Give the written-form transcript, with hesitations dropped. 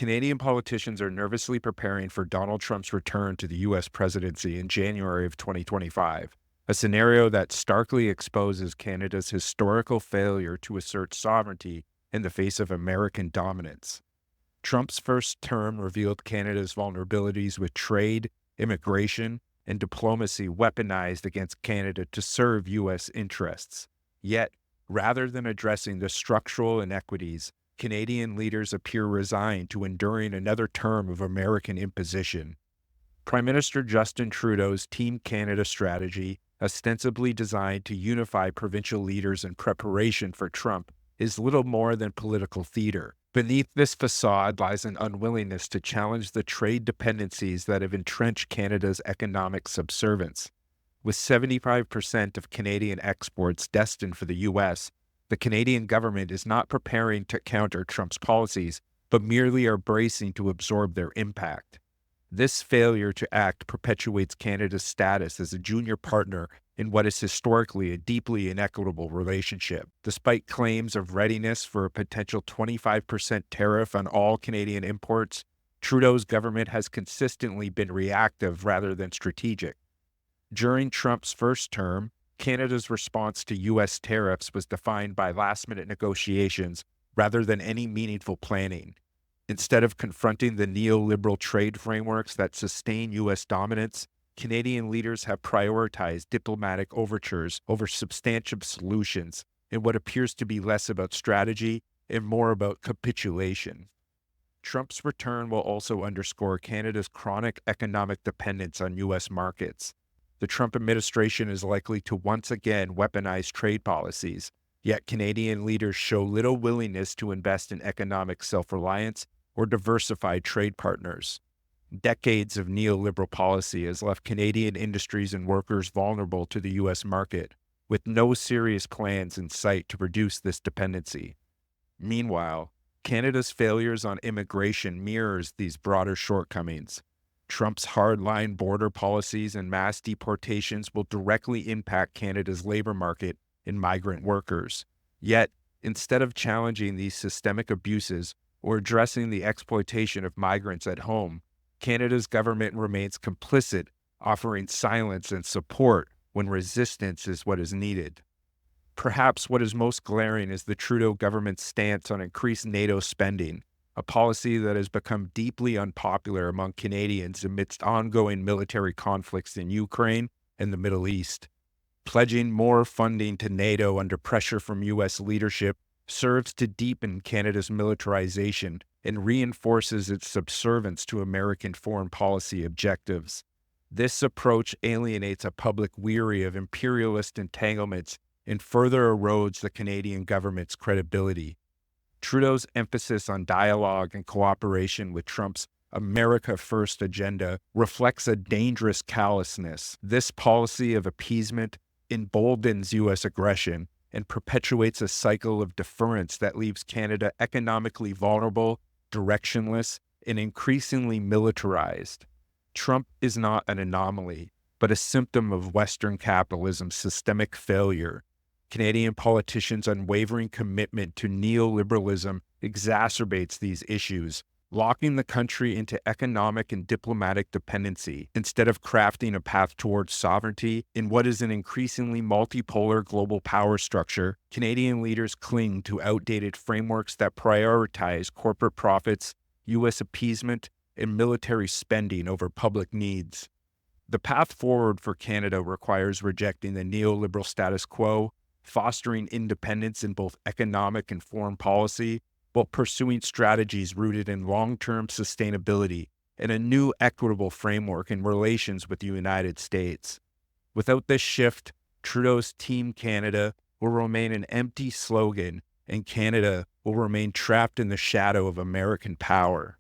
Canadian politicians are nervously preparing for Donald Trump's return to the U.S. presidency in January of 2025, a scenario that starkly exposes Canada's historical failure to assert sovereignty in the face of American dominance. Trump's first term revealed Canada's vulnerabilities with trade, immigration, and diplomacy weaponized against Canada to serve U.S. interests. Yet, rather than addressing the structural inequities, Canadian leaders appear resigned to enduring another term of American imposition. Prime Minister Justin Trudeau's Team Canada strategy, ostensibly designed to unify provincial leaders in preparation for Trump, is little more than political theater. Beneath this facade lies an unwillingness to challenge the trade dependencies that have entrenched Canada's economic subservience. With 75% of Canadian exports destined for the U.S., the Canadian government is not preparing to counter Trump's policies, but merely are bracing to absorb their impact. This failure to act perpetuates Canada's status as a junior partner in what is historically a deeply inequitable relationship. Despite claims of readiness for a potential 25% tariff on all Canadian imports, Trudeau's government has consistently been reactive rather than strategic. During Trump's first term, Canada's response to U.S. tariffs was defined by last-minute negotiations rather than any meaningful planning. Instead of confronting the neoliberal trade frameworks that sustain U.S. dominance, Canadian leaders have prioritized diplomatic overtures over substantive solutions in what appears to be less about strategy and more about capitulation. Trump's return will also underscore Canada's chronic economic dependence on U.S. markets. The Trump administration is likely to once again weaponize trade policies, yet Canadian leaders show little willingness to invest in economic self-reliance or diversified trade partners. Decades of neoliberal policy has left Canadian industries and workers vulnerable to the U.S. market, with no serious plans in sight to reduce this dependency. Meanwhile, Canada's failures on immigration mirrors these broader shortcomings. Trump's hardline border policies and mass deportations will directly impact Canada's labor market and migrant workers. Yet, instead of challenging these systemic abuses or addressing the exploitation of migrants at home, Canada's government remains complicit, offering silence and support when resistance is what is needed. Perhaps what is most glaring is the Trudeau government's stance on increased NATO spending, a policy that has become deeply unpopular among Canadians amidst ongoing military conflicts in Ukraine and the Middle East. Pledging more funding to NATO under pressure from U.S. leadership serves to deepen Canada's militarization and reinforces its subservience to American foreign policy objectives. This approach alienates a public weary of imperialist entanglements and further erodes the Canadian government's credibility. Trudeau's emphasis on dialogue and cooperation with Trump's America First agenda reflects a dangerous callousness. This policy of appeasement emboldens U.S. aggression and perpetuates a cycle of deference that leaves Canada economically vulnerable, directionless, and increasingly militarized. Trump is not an anomaly, but a symptom of Western capitalism's systemic failure. Canadian politicians' unwavering commitment to neoliberalism exacerbates these issues, locking the country into economic and diplomatic dependency instead of crafting a path towards sovereignty in what is an increasingly multipolar global power structure. Canadian leaders cling to outdated frameworks that prioritize corporate profits, U.S. appeasement, and military spending over public needs. The path forward for Canada requires rejecting the neoliberal status quo, fostering independence in both economic and foreign policy, while pursuing strategies rooted in long-term sustainability and a new equitable framework in relations with the United States. Without this shift, Trudeau's Team Canada will remain an empty slogan, and Canada will remain trapped in the shadow of American power.